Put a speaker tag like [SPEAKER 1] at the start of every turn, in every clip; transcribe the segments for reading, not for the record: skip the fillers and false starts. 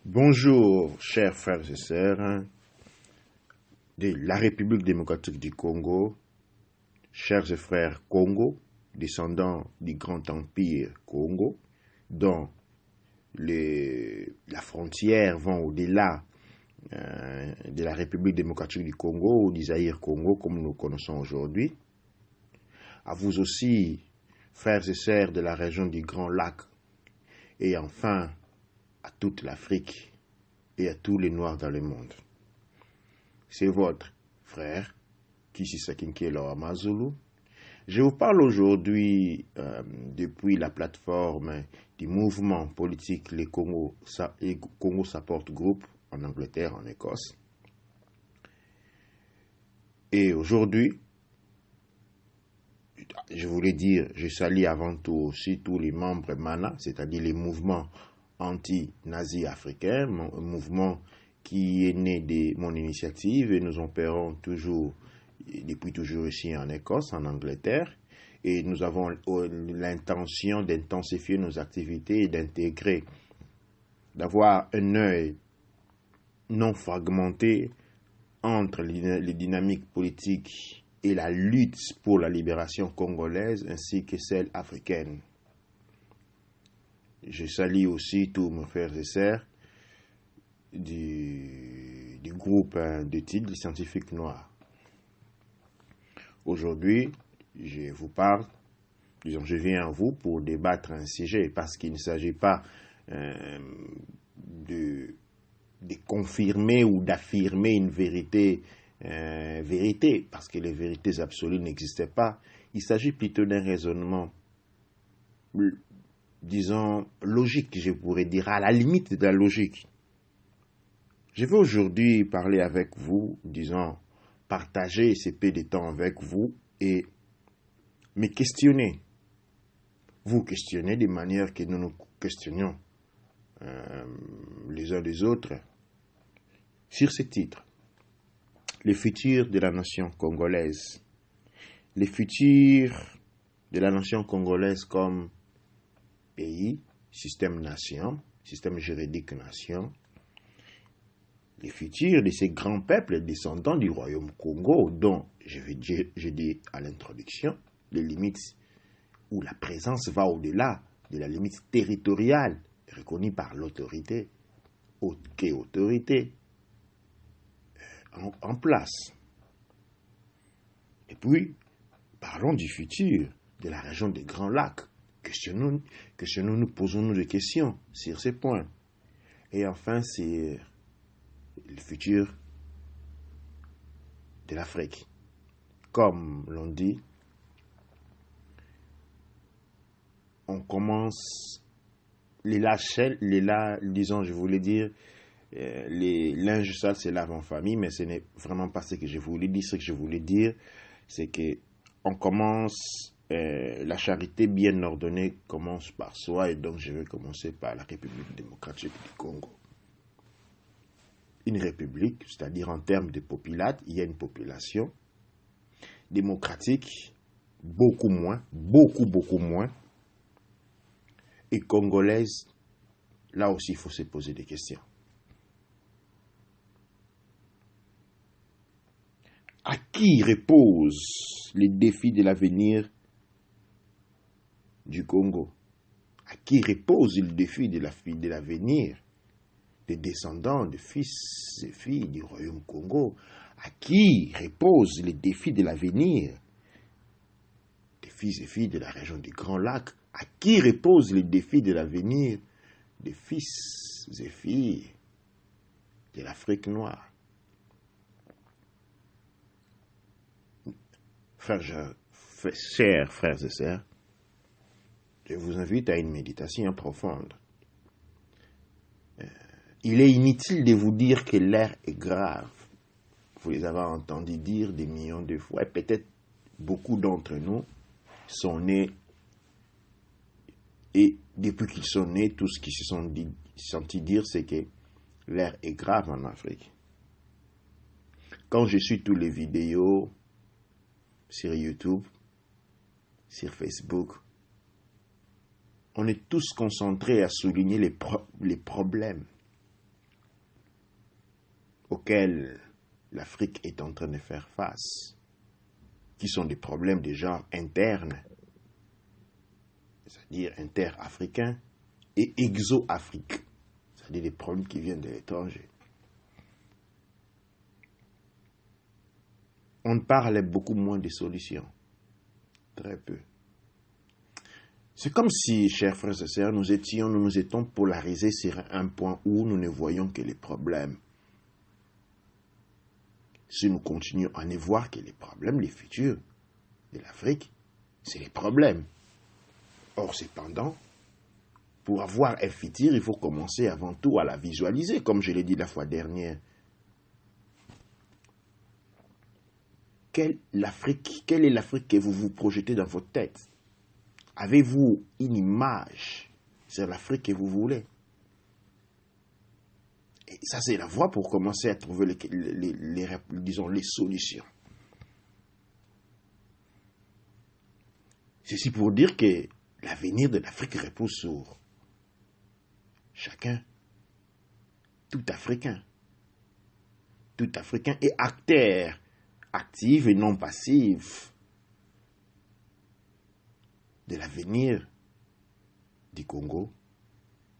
[SPEAKER 1] Bonjour, chers frères et sœurs de la République démocratique du Congo, chers et frères Congo, descendants du grand empire Congo, dont la frontière va au-delà de la République démocratique du Congo ou du Zaïre Congo, comme nous le connaissons aujourd'hui. À vous aussi, frères et sœurs de la région du Grand Lac, et enfin à toute l'Afrique et à tous les Noirs dans le monde. C'est votre frère, Kisisakinkelo Amazulu. Je vous parle aujourd'hui depuis la plateforme du mouvement politique les Congo Support Group en Angleterre, en Écosse. Et aujourd'hui, je voulais dire, je salue avant tout aussi tous les membres MANA, c'est-à-dire les mouvements anti-nazis africains, un mouvement qui est né de mon initiative et nous opérons depuis toujours ici en Écosse, en Angleterre, et nous avons l'intention d'intensifier nos activités et d'intégrer, d'avoir un œil non fragmenté entre les dynamiques politiques et la lutte pour la libération congolaise ainsi que celle africaine. Je salue aussi tous mes frères et sœurs du groupe d'études des scientifiques noirs. Aujourd'hui, je vous parle, je viens à vous pour débattre un sujet parce qu'il ne s'agit pas de confirmer ou d'affirmer une vérité, parce que les vérités absolues n'existaient pas. Il s'agit plutôt d'un raisonnement, disons, logique, je pourrais dire, à la limite de la logique. Je vais aujourd'hui parler avec vous, disons, partager ces peu de temps avec vous et me questionner. Vous questionner de manière que nous nous questionnions les uns les autres sur ce titre. Le futur de la nation congolaise. Le futur de la nation congolaise comme pays, système-nation, système juridique-nation. Le futur de ces grands peuples descendants du royaume Congo, dont je dis à l'introduction, les limites où la présence va au-delà de la limite territoriale reconnue par l'autorité, autorité en place. Et puis, parlons du futur de la région des Grands Lacs. Questionnons-nous, posons-nous des questions sur ces points. Et enfin, c'est le futur de l'Afrique. Comme l'on dit, on commence disons, je voulais dire, les linges sales se lavent en famille, mais ce n'est vraiment pas ce que je voulais dire. Ce que je voulais dire, c'est que on commence, la charité bien ordonnée commence par soi, et donc je vais commencer par la République démocratique du Congo. Une république, c'est-à-dire en termes de populate, il y a une population démocratique, beaucoup moins, beaucoup moins, et congolaise, là aussi il faut se poser des questions. À qui reposent les défis de l'avenir du Congo? À qui repose le défi de l'avenir des descendants, des fils et filles du royaume Congo? À qui repose les défis de l'avenir des fils et filles de la région du Grand Lac? À qui repose les défis de l'avenir des fils et filles de l'Afrique noire? Chers frères et sœurs, je vous invite à une méditation profonde. Il est inutile de vous dire que l'air est grave. Vous les avez entendu dire des millions de fois. Peut-être beaucoup d'entre nous sont nés, et depuis qu'ils sont nés, tout ce qu'ils se sont senti dire, c'est que l'air est grave en Afrique. Quand je suis toutes les vidéos sur YouTube, sur Facebook, on est tous concentrés à souligner les problèmes. auxquels l'Afrique est en train de faire face, qui sont des problèmes de genre internes, c'est-à-dire inter-africains, et exo-Afrique, c'est-à-dire des problèmes qui viennent de l'étranger. On parle beaucoup moins de solutions, très peu. C'est comme si, chers frères et sœurs, nous étions polarisés sur un point où nous ne voyons que les problèmes. Si nous continuons à ne voir que les problèmes, les futurs de l'Afrique, c'est les problèmes. Or, cependant, pour avoir un futur, il faut commencer avant tout à la visualiser, comme je l'ai dit la fois dernière. Quelle est l'Afrique que vous vous projetez dans votre tête? Avez-vous une image sur l'Afrique que vous voulez? Et ça, c'est la voie pour commencer à trouver les solutions. Ceci pour dire que l'avenir de l'Afrique repose sur chacun, tout Africain et acteur, actif et non passif de l'avenir du Congo,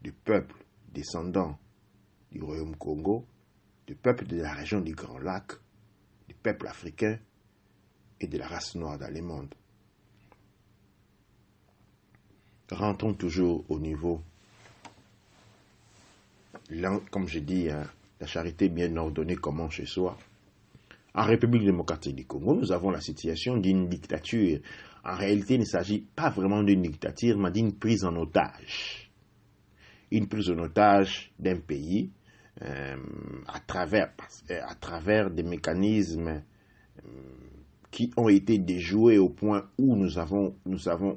[SPEAKER 1] du peuple descendant du Royaume Congo, du peuple de la région du Grand Lac, du peuple africain et de la race noire dans le monde. Rentrons toujours au niveau, comme je dis, la charité bien ordonnée commence chez soi. En République démocratique du Congo, nous avons la situation d'une dictature. En réalité, il ne s'agit pas vraiment d'une dictature, mais d'une prise en otage. Une prise en otage d'un pays à travers des mécanismes qui ont été déjoués au point où nous avons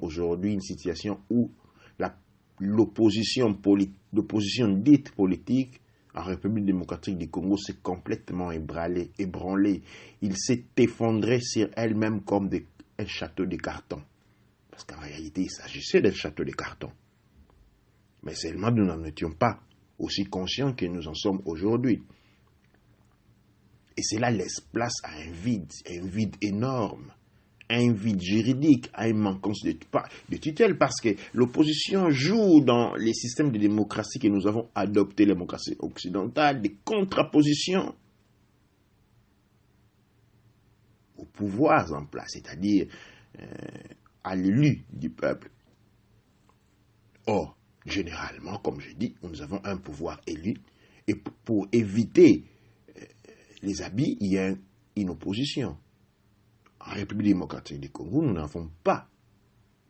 [SPEAKER 1] aujourd'hui une situation où l'opposition dite politique en République démocratique du Congo s'est complètement ébranlée. Il s'est effondré sur elle-même comme un château de carton. Parce qu'en réalité, il s'agissait d'un château de carton. Mais seulement nous n'en étions pas aussi conscients que nous en sommes aujourd'hui. Et cela laisse place à un vide énorme, un vide juridique, à une manquance de tutelle, parce que l'opposition joue dans les systèmes de démocratie que nous avons adoptés, la démocratie occidentale, des contrapositions aux pouvoirs en place, c'est-à-dire à l'élu du peuple. Or, généralement, comme je dis, nous avons un pouvoir élu, et pour éviter les abus, il y a une opposition. En République démocratique du Congo, nous n'avons pas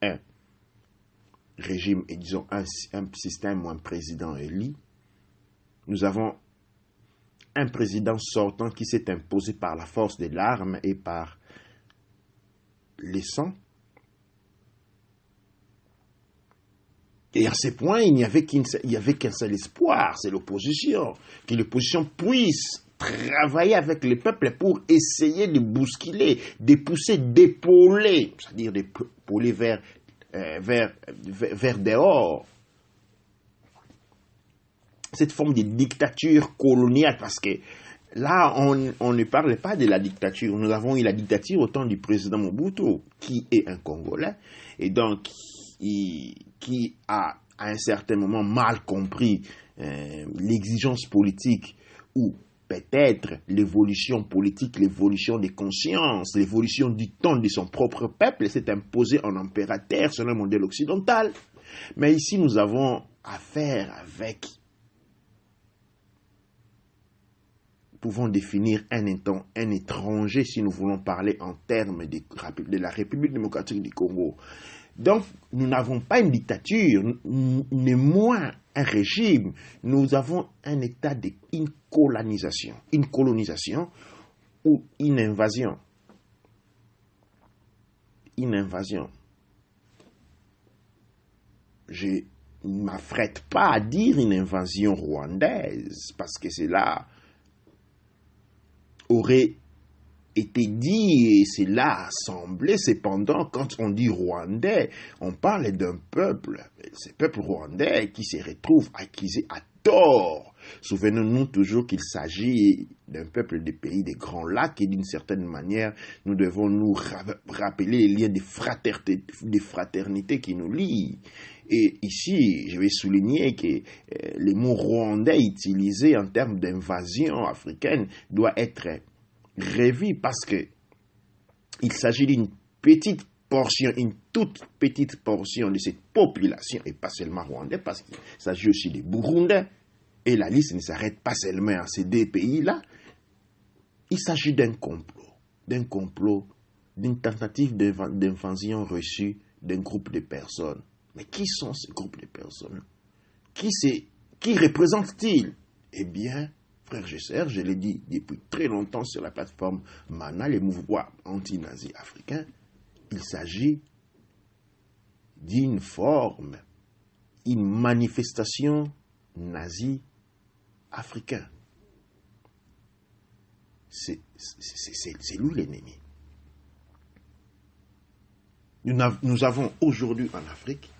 [SPEAKER 1] un régime, et disons un système ou un président élu. Nous avons un président sortant qui s'est imposé par la force de l'arme et par les sangs. Et à ce point, il n'y avait qu'un seul espoir, c'est l'opposition. Que l'opposition puisse travailler avec le peuple pour essayer de bousculer, de pousser, d'épauler, c'est-à-dire d'épauler vers dehors. Cette forme de dictature coloniale, parce que là, on ne parle pas de la dictature. Nous avons eu la dictature au temps du président Mobutu, qui est un Congolais, et donc qui a, à un certain moment, mal compris l'exigence politique ou peut-être l'évolution politique, l'évolution des consciences, l'évolution du temps de son propre peuple, s'est imposé en impérateur selon le modèle occidental. Mais ici, nous avons affaire avec, pouvons définir un étranger si nous voulons parler en termes de la République démocratique du Congo. Donc, nous n'avons pas une dictature, néanmoins un régime. Nous avons un état une colonisation ou une invasion. Une invasion. Je ne m'affrète pas à dire une invasion rwandaise, parce que cela aurait été dit et cela a semblé. Cependant, quand on dit rwandais, on parle d'un peuple, ce peuple rwandais qui se retrouve accusé à tort Souvenons-nous toujours qu'il s'agit d'un peuple des pays des Grands Lacs et d'une certaine manière, nous devons nous rappeler les liens de fraternité qui nous lient. Et ici, je vais souligner que les mots rwandais utilisés en termes d'invasion africaine doit être revu parce que il s'agit d'une petite portion, une toute petite portion de cette population, et pas seulement rwandais, parce qu'il s'agit aussi des Burundais, et la liste ne s'arrête pas seulement à ces deux pays-là. Il s'agit d'un complot, d'une tentative d'invasion reçue d'un groupe de personnes. Mais qui sont ces groupes de personnes? Qui représentent-ils? Eh bien, frères et sœurs, je l'ai dit depuis très longtemps sur la plateforme MANA, les mouvements anti-nazis africains, il s'agit d'une forme, une manifestation nazie africaine. C'est lui l'ennemi. Nous avons aujourd'hui en Afrique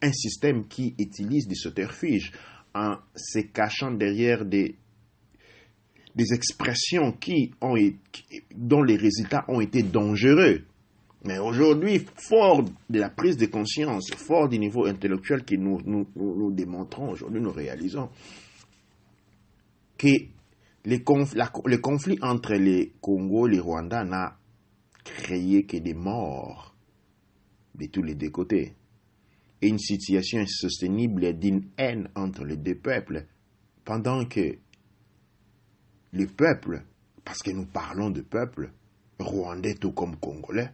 [SPEAKER 1] un système qui utilise des subterfuges en se cachant derrière des expressions dont les résultats ont été dangereux. Mais aujourd'hui, fort de la prise de conscience, fort du niveau intellectuel que nous démontrons, aujourd'hui nous réalisons que le conflit entre les Congo et les Rwandais n'a créé que des morts de tous les deux côtés. Et une situation insoutenable d'une haine entre les deux peuples, pendant que le peuple, parce que nous parlons de peuple, rwandais tout comme congolais,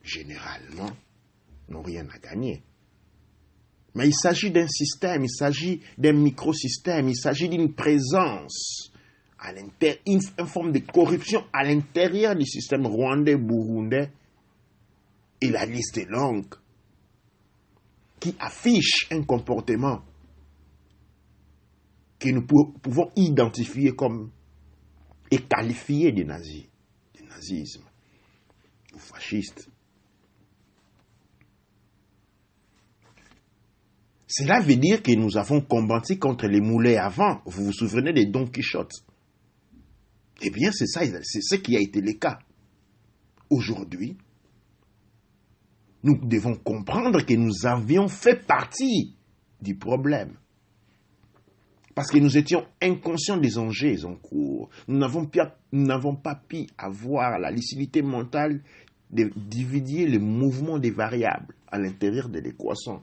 [SPEAKER 1] généralement, n'ont rien à gagner. Mais il s'agit d'un système, il s'agit d'un microsystème, il s'agit d'une présence, une forme de corruption à l'intérieur du système rwandais, burundais, et la liste est longue, qui affiche un comportement que nous pouvons identifier comme et qualifier de nazisme ou fasciste. Cela veut dire que nous avons combattu contre les moulins avant. Vous vous souvenez de Don Quichotte? Eh bien, c'est ça, c'est ce qui a été le cas. Aujourd'hui, nous devons comprendre que nous avions fait partie du problème. Parce que nous étions inconscients des enjeux en cours. Nous n'avons pas pu avoir la lucidité mentale de diviser le mouvement des variables à l'intérieur de l'équation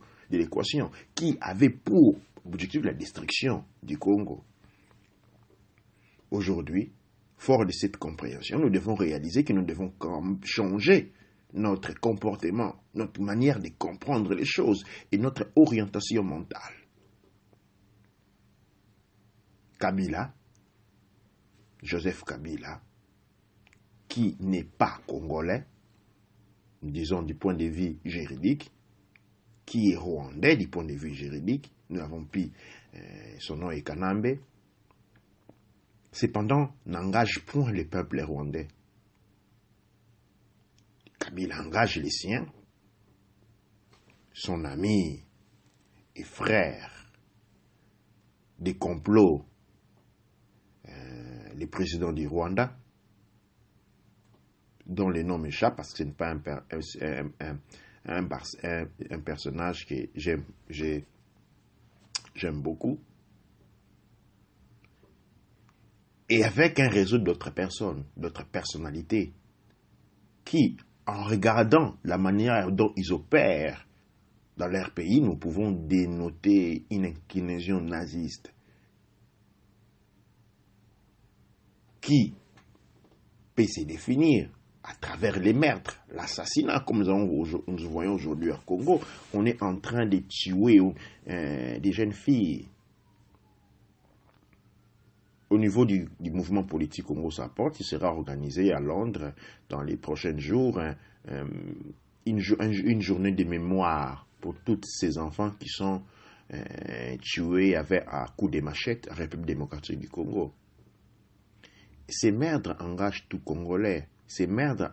[SPEAKER 1] qui avait pour objectif la destruction du Congo. Aujourd'hui, fort de cette compréhension, nous devons réaliser que nous devons changer notre comportement, notre manière de comprendre les choses et notre orientation mentale. Joseph Kabila, qui n'est pas congolais, disons du point de vue juridique, qui est rwandais du point de vue juridique, nous avons pris son nom est Kanambe, cependant n'engage point le peuple rwandais. Kabila engage les siens, son ami et frère des complots, le président du Rwanda, dont le nom m'échappe parce que ce n'est pas un personnage que j'aime beaucoup, et avec un réseau d'autres personnes, d'autres personnalités, qui, en regardant la manière dont ils opèrent dans leur pays, nous pouvons dénoter une inclinaison naziste qui peut se définir à travers les meurtres, l'assassinat, comme nous voyons aujourd'hui au Congo. On est en train de tuer des jeunes filles. Au niveau du mouvement politique Congo Support, il sera organisé à Londres dans les prochains jours une journée de mémoire pour tous ces enfants qui sont tués à coups de machette en République démocratique du Congo. Ces meurtres engagent tout Congolais. Ces meurtres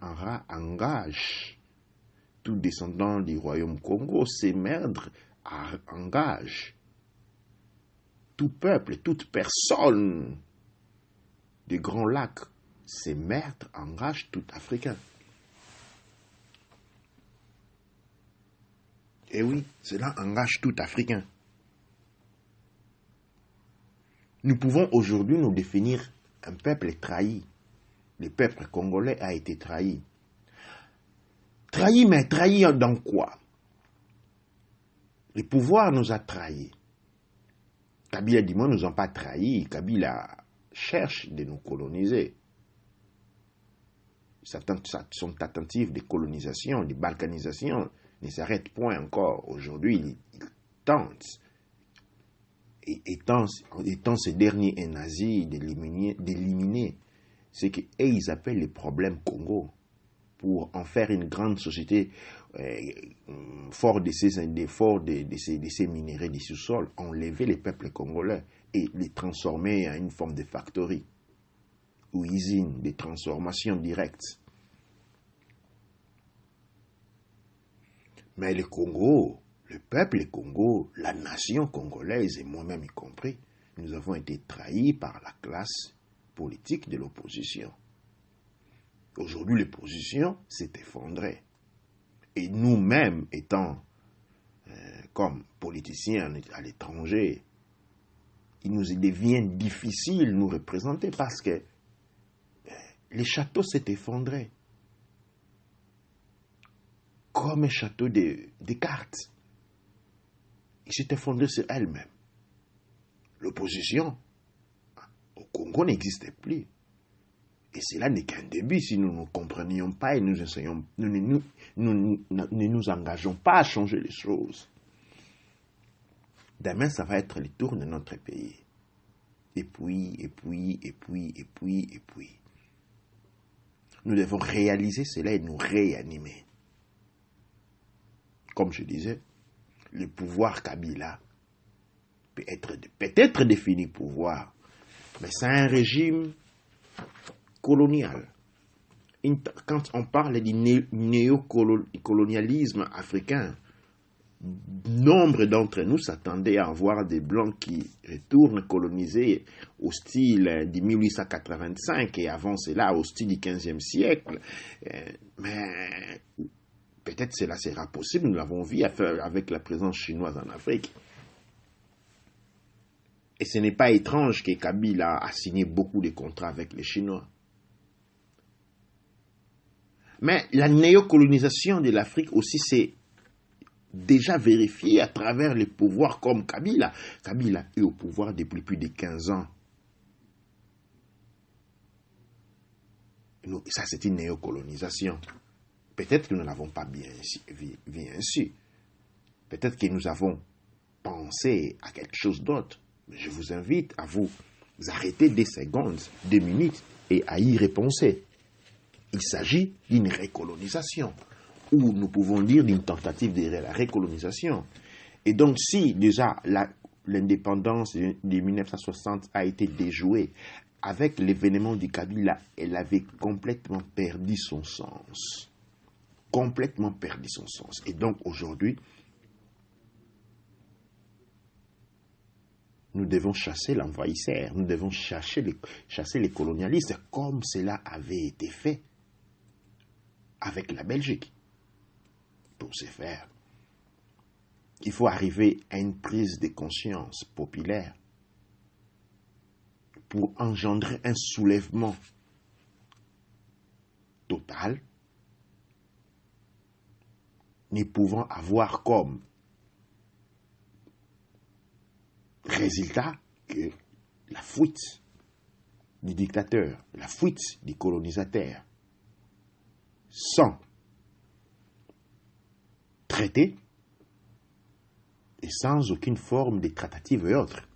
[SPEAKER 1] engagent tout descendant du royaume Congo. Ces meurtres engagent tout peuple, toute personne du Grand Lac. Ces meurtres engagent tout Africain. Et oui, cela engage tout Africain. Nous pouvons aujourd'hui nous définir un peuple trahi. Le peuple congolais a été trahi. Trahi, mais trahi dans quoi? Le pouvoir nous a trahis. Kabila dit, moi, nous n'ont pas trahis. Kabila cherche de nous coloniser. Son tentative de colonisation, de balkanisation ne s'arrête point encore. Aujourd'hui, il tente, étant ce dernier un nazi, d'éliminer ce qu'ils appellent les problèmes Congo, pour en faire une grande société fort de ces minéraux du sous-sol, enlever les peuples congolais et les transformer en une forme de factory ou usine de transformation directe. Mais le Congo, le peuple Congo, la nation congolaise et moi-même y compris, nous avons été trahis par la classe politique de l'opposition. Aujourd'hui, l'opposition s'est effondrée. Et nous-mêmes, étant comme politiciens à l'étranger, il nous devient difficile de nous représenter parce que les châteaux s'est effondré. Comme un château de cartes. Il s'est effondré sur elle-même. L'opposition au Congo n'existait plus. Et cela n'est qu'un début si nous ne comprenions pas et nous ne nous engageons pas à changer les choses. Demain, ça va être le tour de notre pays. Et puis. Nous devons réaliser cela et nous réanimer. Comme je disais, le pouvoir Kabila peut être défini pouvoir, mais c'est un régime colonial. Quand on parle du néocolonialisme africain, nombre d'entre nous s'attendaient à voir des Blancs qui retournent coloniser au style de 1885 et avant cela au style du XVe siècle. Mais peut-être cela sera possible, nous l'avons vu avec la présence chinoise en Afrique. Et ce n'est pas étrange que Kabila a signé beaucoup de contrats avec les Chinois. Mais la néocolonisation de l'Afrique aussi s'est déjà vérifiée à travers les pouvoirs comme Kabila. Kabila est au pouvoir depuis plus de 15 ans. Ça, c'est une néocolonisation. Peut-être que nous n'avons pas bien su. Peut-être que nous avons pensé à quelque chose d'autre. Mais je vous invite à vous arrêter 2 secondes, 2 minutes et à y repenser. Il s'agit d'une récolonisation, ou nous pouvons dire d'une tentative de la récolonisation. Et donc, si déjà l'indépendance de 1960 a été déjouée, avec l'événement du Kabila, elle avait complètement perdu son sens. Complètement perdu son sens. Et donc, aujourd'hui, nous devons chasser l'envahisseur, nous devons chasser les colonialistes, comme cela avait été fait avec la Belgique. Pour ce faire, il faut arriver à une prise de conscience populaire pour engendrer un soulèvement total, ne pouvant avoir comme résultat que la fuite du dictateur, la fuite du colonisateur, sans traité et sans aucune forme de tractative et autres.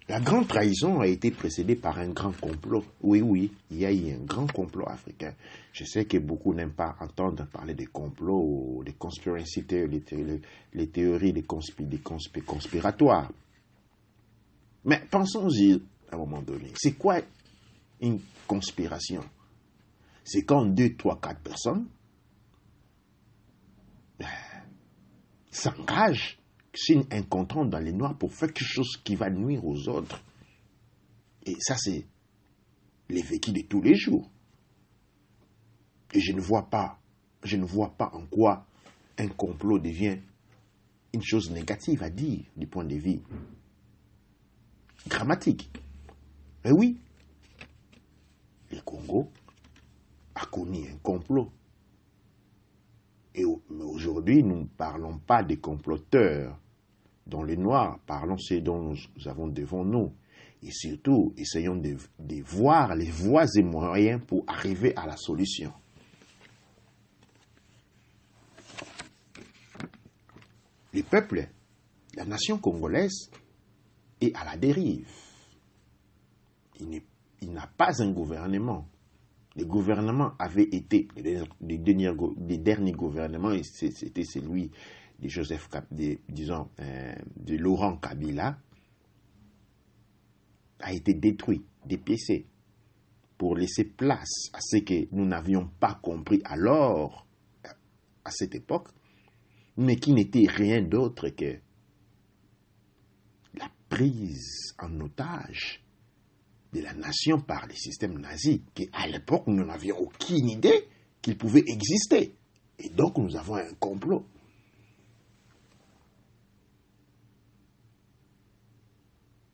[SPEAKER 1] La grande trahison a été précédée par un grand complot. Oui, il y a eu un grand complot africain. Je sais que beaucoup n'aiment pas entendre parler de complots ou de conspiracy theory, les théories conspiratoires. Mais pensons-y à un moment donné. C'est quoi une conspiration? C'est quand 2, 3, 4 personnes s'engage, signe un contrat dans les noirs pour faire quelque chose qui va nuire aux autres. Et ça, c'est les vécus de tous les jours. Et je ne vois pas en quoi un complot devient une chose négative à dire du point de vue grammatique. Mais oui, le Congo a connu un complot. Mais aujourd'hui, nous ne parlons pas des comploteurs dans le noir, parlons de ce dont nous avons devant nous. Et surtout, essayons de voir les voies et moyens pour arriver à la solution. Le peuple, la nation congolaise, est à la dérive. Il n'a pas un gouvernement. Les gouvernements avaient été, les derniers gouvernements, c'était celui de Laurent Kabila, a été détruit, dépiécé, pour laisser place à ce que nous n'avions pas compris alors, à cette époque, mais qui n'était rien d'autre que la prise en otage de la nation par les systèmes nazis, qu'à l'époque, nous n'avions aucune idée qu'ils pouvaient exister. Et donc, nous avons un complot.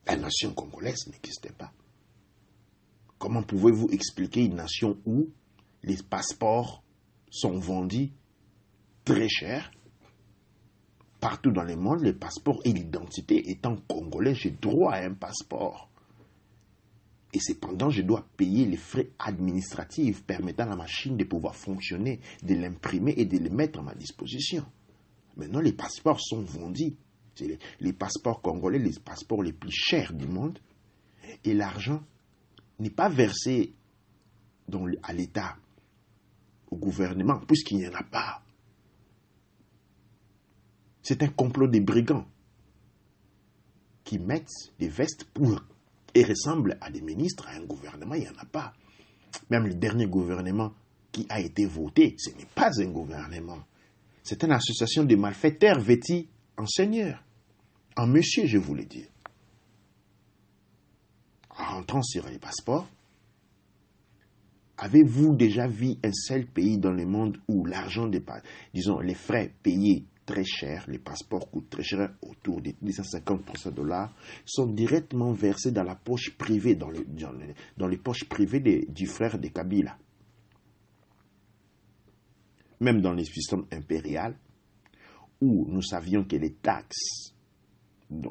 [SPEAKER 1] La nation congolaise n'existait pas. Comment pouvez-vous expliquer une nation où les passeports sont vendus très cher? Partout dans le monde, les passeports et l'identité étant congolais, j'ai droit à un passeport. Et cependant, je dois payer les frais administratifs permettant à la machine de pouvoir fonctionner, de l'imprimer et de le mettre à ma disposition. Maintenant, les passeports sont vendus. C'est les passeports congolais, les passeports les plus chers du monde. Et l'argent n'est pas versé à l'État, au gouvernement, puisqu'il n'y en a pas. C'est un complot des brigands qui mettent des vestes et ressemblent à des ministres, à un gouvernement, il n'y en a pas. Même le dernier gouvernement qui a été voté, ce n'est pas un gouvernement. C'est une association de malfaiteurs vêtus en seigneur, en monsieur, je vous le dis. En rentrant sur les passeports, avez-vous déjà vu un seul pays dans le monde où l'argent, les frais payés très cher, les passeports coûtent très cher, autour de 250 $, sont directement versés dans la poche privée, dans les poches privées du frère de Kabila. Même dans les systèmes impériaux, où nous savions que les taxes,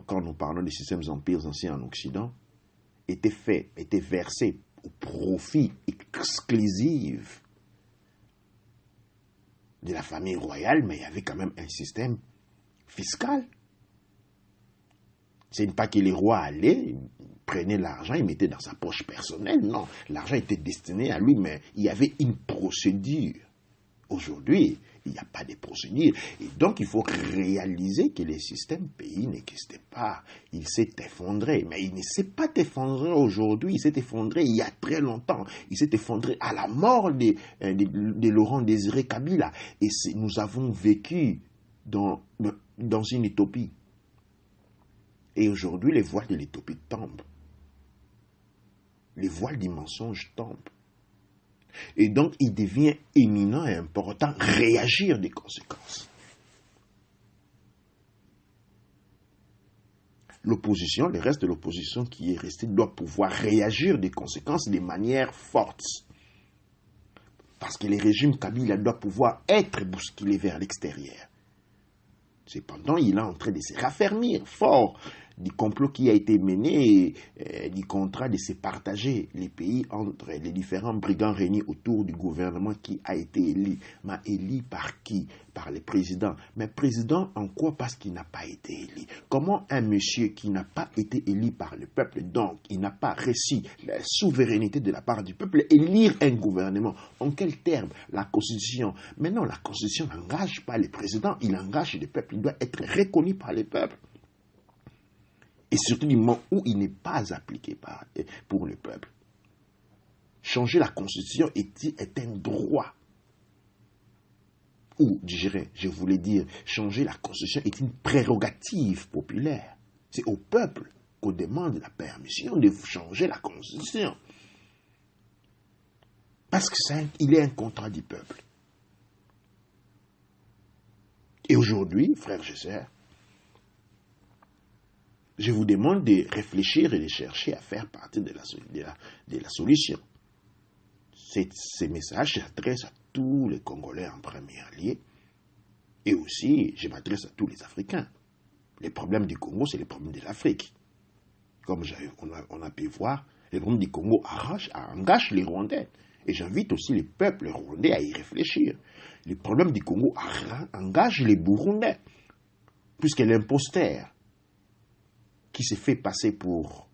[SPEAKER 1] quand nous parlons des systèmes empires anciens en Occident, étaient versées au profit exclusif de la famille royale, mais il y avait quand même un système fiscal. Ce n'est pas que les rois allaient, prenaient l'argent, ils mettaient dans sa poche personnelle. Non, l'argent était destiné à lui, mais il y avait une procédure. Aujourd'hui, il n'y a pas de procédure. Et donc, il faut réaliser que le système pays n'existait pas. Il s'est effondré. Mais il ne s'est pas effondré aujourd'hui. Il s'est effondré il y a très longtemps. Il s'est effondré à la mort de Laurent Désiré Kabila. Et nous avons vécu dans une utopie. Et aujourd'hui, les voiles de l'utopie tombent. Les voiles du mensonge tombent. Et donc, il devient éminent et important réagir des conséquences. L'opposition, le reste de l'opposition qui est restée, doit pouvoir réagir des conséquences de manière forte. Parce que le régime Kabila doit pouvoir être bousculé vers l'extérieur. Cependant, il est en train de se raffermir fort du complot qui a été mené, du contrat de se partager les pays entre les différents brigands réunis autour du gouvernement qui a été élu. Mais élu par qui? Par le président. Mais président en quoi? Parce qu'il n'a pas été élu. Comment un monsieur qui n'a pas été élu par le peuple, donc il n'a pas reçu la souveraineté de la part du peuple, élire un gouvernement? En quels termes? La Constitution. Mais non, la Constitution n'engage pas le président, il engage le peuple. Il doit être reconnu par le peuple. Et surtout du moment où il n'est pas appliqué pour le peuple. Changer la Constitution est un droit. ou, je voulais dire, changer la Constitution est une prérogative populaire. C'est au peuple qu'on demande la permission de changer la Constitution. Parce qu'il est un contrat du peuple. Et aujourd'hui, frères et sœurs, je vous demande de réfléchir et de chercher à faire partie de la solution. Ces messages s'adressent à tous les Congolais en premier lieu. Et aussi, je m'adresse à tous les Africains. Les problèmes du Congo, c'est les problèmes de l'Afrique. Comme on a pu voir, les problèmes du Congo engagent les Rwandais. Et j'invite aussi les peuples rwandais à y réfléchir. Les problèmes du Congo engagent les Burundais. Puisque l'imposteur qui s'est fait passer pour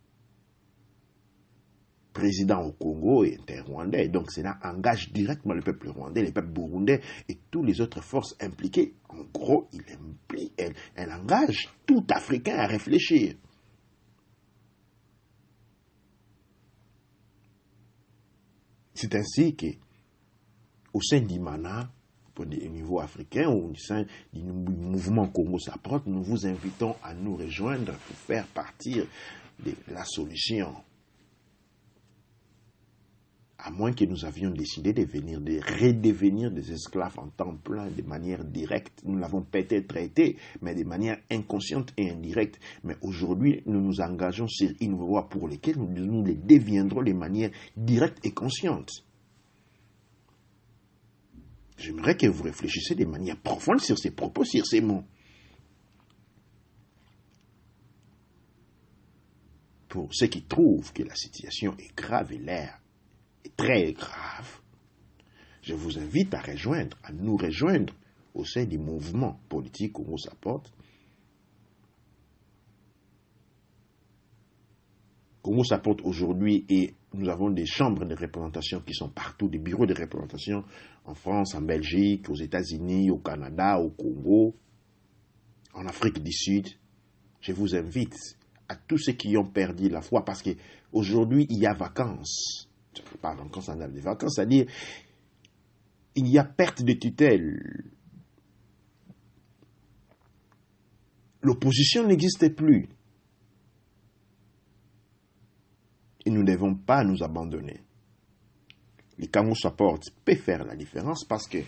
[SPEAKER 1] président au Congo est un Rwandais. Donc cela engage directement le peuple rwandais, les peuples burundais et toutes les autres forces impliquées. En gros, elle engage tout Africain à réfléchir. C'est ainsi qu'au sein d'Imana, au niveau africain, ou au sein du mouvement Congo s'approche, nous vous invitons à nous rejoindre pour faire partir de la solution. À moins que nous avions décidé de redevenir des esclaves en temps plein de manière directe. Nous l'avons peut-être été, mais de manière inconsciente et indirecte. Mais aujourd'hui, nous nous engageons sur une voie pour laquelle nous les deviendrons de manière directe et consciente. J'aimerais que vous réfléchissiez de manière profonde sur ces propos, sur ces mots. Pour ceux qui trouvent que la situation est grave et l'air est très grave, je vous invite à nous rejoindre au sein du mouvement politique Congo s'apporte. Congo s'apporte aujourd'hui et nous avons des chambres de représentation qui sont partout, des bureaux de représentation en France, en Belgique, aux États-Unis, au Canada, au Congo, en Afrique du Sud. Je vous invite à tous ceux qui ont perdu la foi parce qu'aujourd'hui il y a vacances. Je ne parle pas de vacances, on a des vacances, c'est-à-dire il y a perte de tutelle. L'opposition n'existe plus. Et nous ne devons pas nous abandonner. Le Congo Support peut faire la différence parce que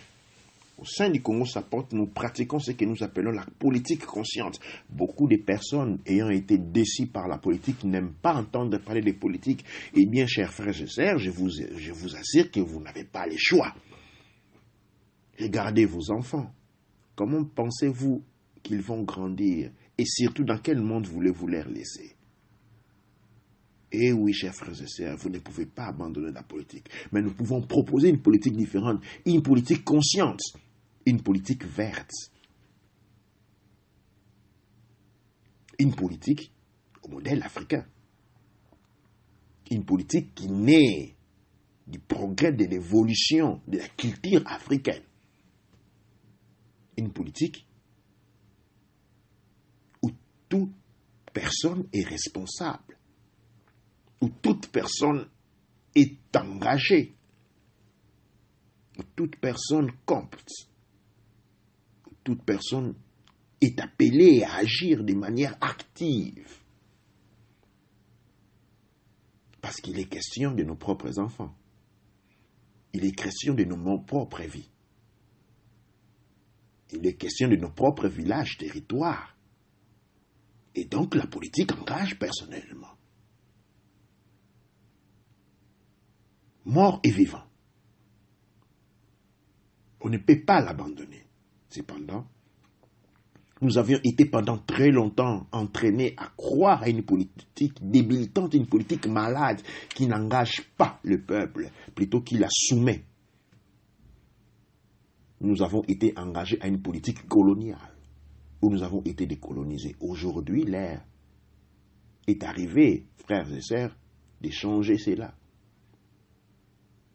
[SPEAKER 1] au sein du Congo Support, nous pratiquons ce que nous appelons la politique consciente. Beaucoup de personnes ayant été déçues par la politique n'aiment pas entendre parler de politique. Eh bien, chers frères et sœurs, je vous assure que vous n'avez pas le choix. Regardez vos enfants. Comment pensez-vous qu'ils vont grandir? Et surtout, dans quel monde voulez-vous les laisser? Eh oui, chers frères et sœurs, vous ne pouvez pas abandonner la politique. Mais nous pouvons proposer une politique différente, une politique consciente, une politique verte. Une politique au modèle africain. Une politique qui naît du progrès, de l'évolution de la culture africaine. Une politique où toute personne est responsable. Où toute personne est engagée, où toute personne compte, où toute personne est appelée à agir de manière active. Parce qu'il est question de nos propres enfants. Il est question de nos propres vies. Il est question de nos propres villages, territoires. Et donc la politique engage personnellement. Mort et vivant. On ne peut pas l'abandonner. Cependant, nous avions été pendant très longtemps entraînés à croire à une politique débilitante, une politique malade qui n'engage pas le peuple, plutôt qu'il la soumet. Nous avons été engagés à une politique coloniale, où nous avons été décolonisés. Aujourd'hui, l'ère est arrivée, frères et sœurs, de changer cela.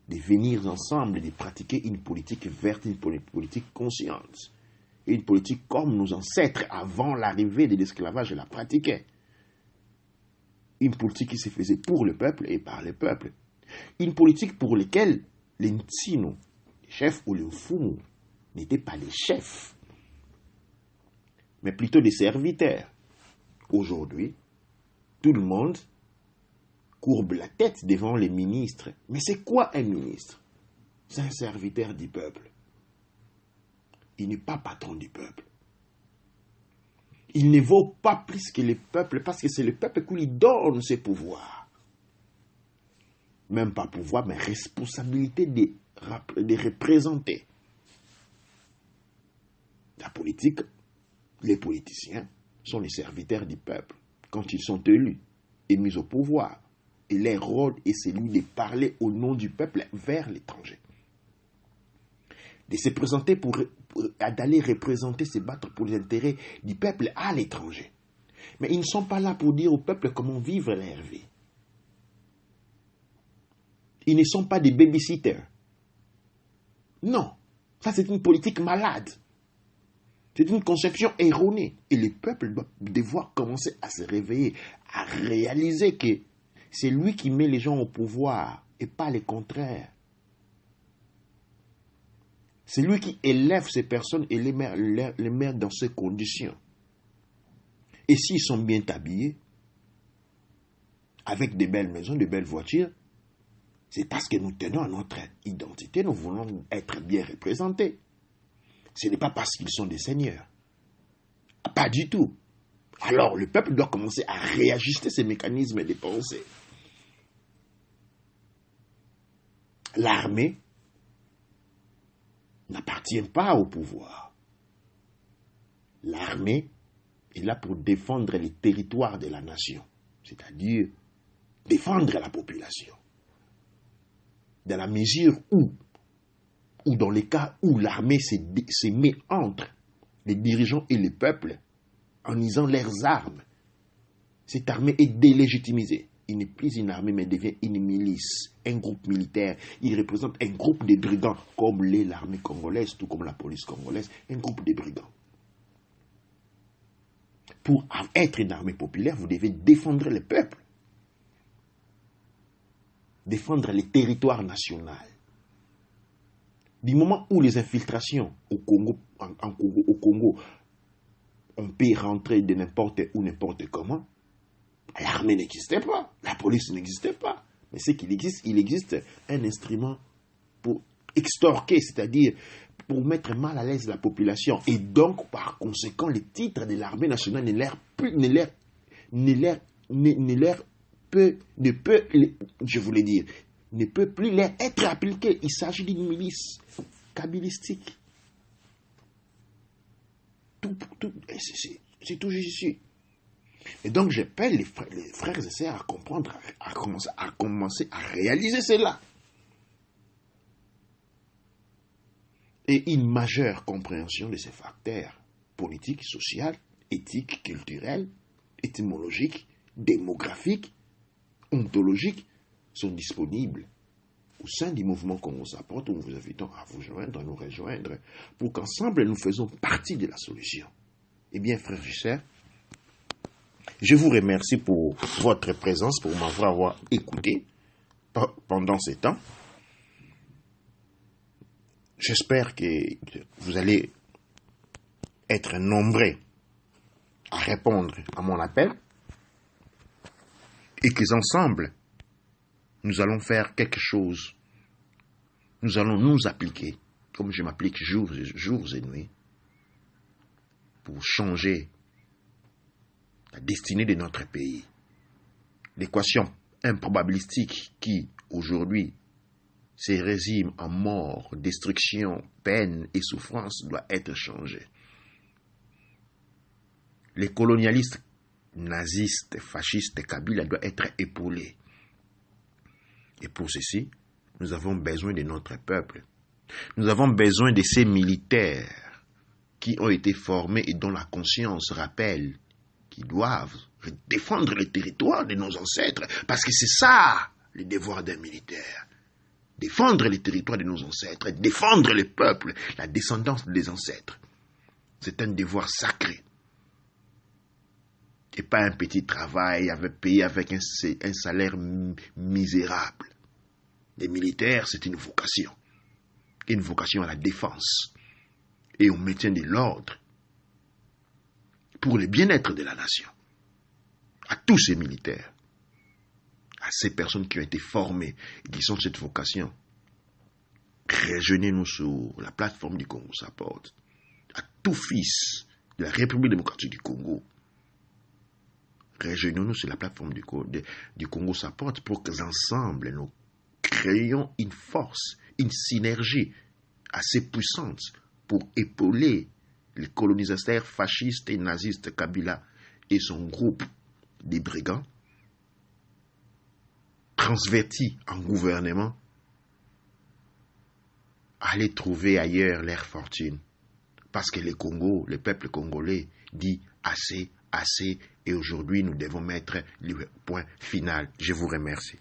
[SPEAKER 1] De venir ensemble et de pratiquer une politique verte, une politique consciente. Une politique comme nos ancêtres avant l'arrivée de l'esclavage la pratiquaient. Une politique qui se faisait pour le peuple et par le peuple. Une politique pour laquelle les Nsino, les chefs ou les Fumu, n'étaient pas les chefs, mais plutôt des serviteurs. Aujourd'hui, tout le monde courbe la tête devant les ministres. Mais c'est quoi un ministre? C'est un serviteur du peuple. Il n'est pas patron du peuple. Il ne vaut pas plus que le peuple parce que c'est le peuple qui lui donne ses pouvoirs. Même pas pouvoir, mais responsabilité de représenter. La politique, les politiciens sont les serviteurs du peuple quand ils sont élus et mis au pouvoir. Et leur rôle est celui de parler au nom du peuple vers l'étranger. De se présenter d'aller représenter, se battre pour les intérêts du peuple à l'étranger. Mais ils ne sont pas là pour dire au peuple comment vivre leur vie. Ils ne sont pas des babysitters. Non, ça c'est une politique malade. C'est une conception erronée. Et le peuple doit devoir commencer à se réveiller, à réaliser que c'est lui qui met les gens au pouvoir et pas le contraire. C'est lui qui élève ces personnes et les met dans ces conditions. Et s'ils sont bien habillés, avec de belles maisons, de belles voitures, c'est parce que nous tenons à notre identité, nous voulons être bien représentés. Ce n'est pas parce qu'ils sont des seigneurs. Pas du tout. Alors le peuple doit commencer à réajuster ses mécanismes de pensée. L'armée n'appartient pas au pouvoir. L'armée est là pour défendre les territoires de la nation, c'est-à-dire défendre la population. Dans la mesure où dans les cas où l'armée se met entre les dirigeants et le peuple en usant leurs armes, cette armée est délégitimisée. Il n'est plus une armée, mais devient une milice, un groupe militaire. Il représente un groupe de brigands, comme l'est l'armée congolaise, tout comme la police congolaise, un groupe de brigands. Pour être une armée populaire, vous devez défendre le peuple, défendre les territoires nationaux. Du moment où les infiltrations au Congo, on peut rentrer de n'importe où, n'importe comment, l'armée n'existait pas, la police n'existait pas. Mais ce qu'il existe, il existe un instrument pour extorquer, c'est-à-dire pour mettre mal à l'aise la population. Et donc, par conséquent, les titres de l'armée nationale ne peut plus leur être appliqué. Il s'agit d'une milice kabylistique. C'est tout juste ici. Et donc, j'appelle les frères et sœurs à comprendre, à commencer à réaliser cela. Et une majeure compréhension de ces facteurs politiques, sociaux, éthiques, culturels, étymologiques, démographiques, ontologiques sont disponibles au sein du mouvement qu'on vous apporte, où nous vous invitons à vous joindre, à nous rejoindre, pour qu'ensemble nous faisons partie de la solution. Eh bien, frères et sœurs, je vous remercie pour votre présence, pour m'avoir écouté pendant ces temps. J'espère que vous allez être nombreux à répondre à mon appel et qu'ensemble, nous allons faire quelque chose. Nous allons nous appliquer, comme je m'applique jours et nuits, pour changer la destinée de notre pays. L'équation improbabilistique qui, aujourd'hui, se résume en mort, destruction, peine et souffrance doit être changée. Les colonialistes nazistes, fascistes, Kabila doit être épaulé. Et pour ceci, nous avons besoin de notre peuple. Nous avons besoin de ces militaires qui ont été formés et dont la conscience rappelle qu'ils doivent défendre le territoire de nos ancêtres, parce que c'est ça le devoir d'un militaire. Défendre les territoires de nos ancêtres, défendre le peuple, la descendance des ancêtres. C'est un devoir sacré. Et pas un petit travail payé avec un salaire misérable. Les militaires, c'est une vocation à la défense. et au maintien de l'ordre pour le bien-être de la nation. À tous ces militaires, à ces personnes qui ont été formées et qui sont de cette vocation, rejoignez-nous sur la plateforme du Congo Support. À tout fils de la République démocratique du Congo, rejoignons-nous sur la plateforme du Congo Support pour qu'ensemble nous créions une force, une synergie assez puissante pour épauler les colonisateurs fascistes et nazistes Kabila et son groupe des brigands, transvertis en gouvernement, aller trouver ailleurs leur fortune. Parce que le peuple congolais dit assez, assez, et aujourd'hui nous devons mettre le point final. Je vous remercie.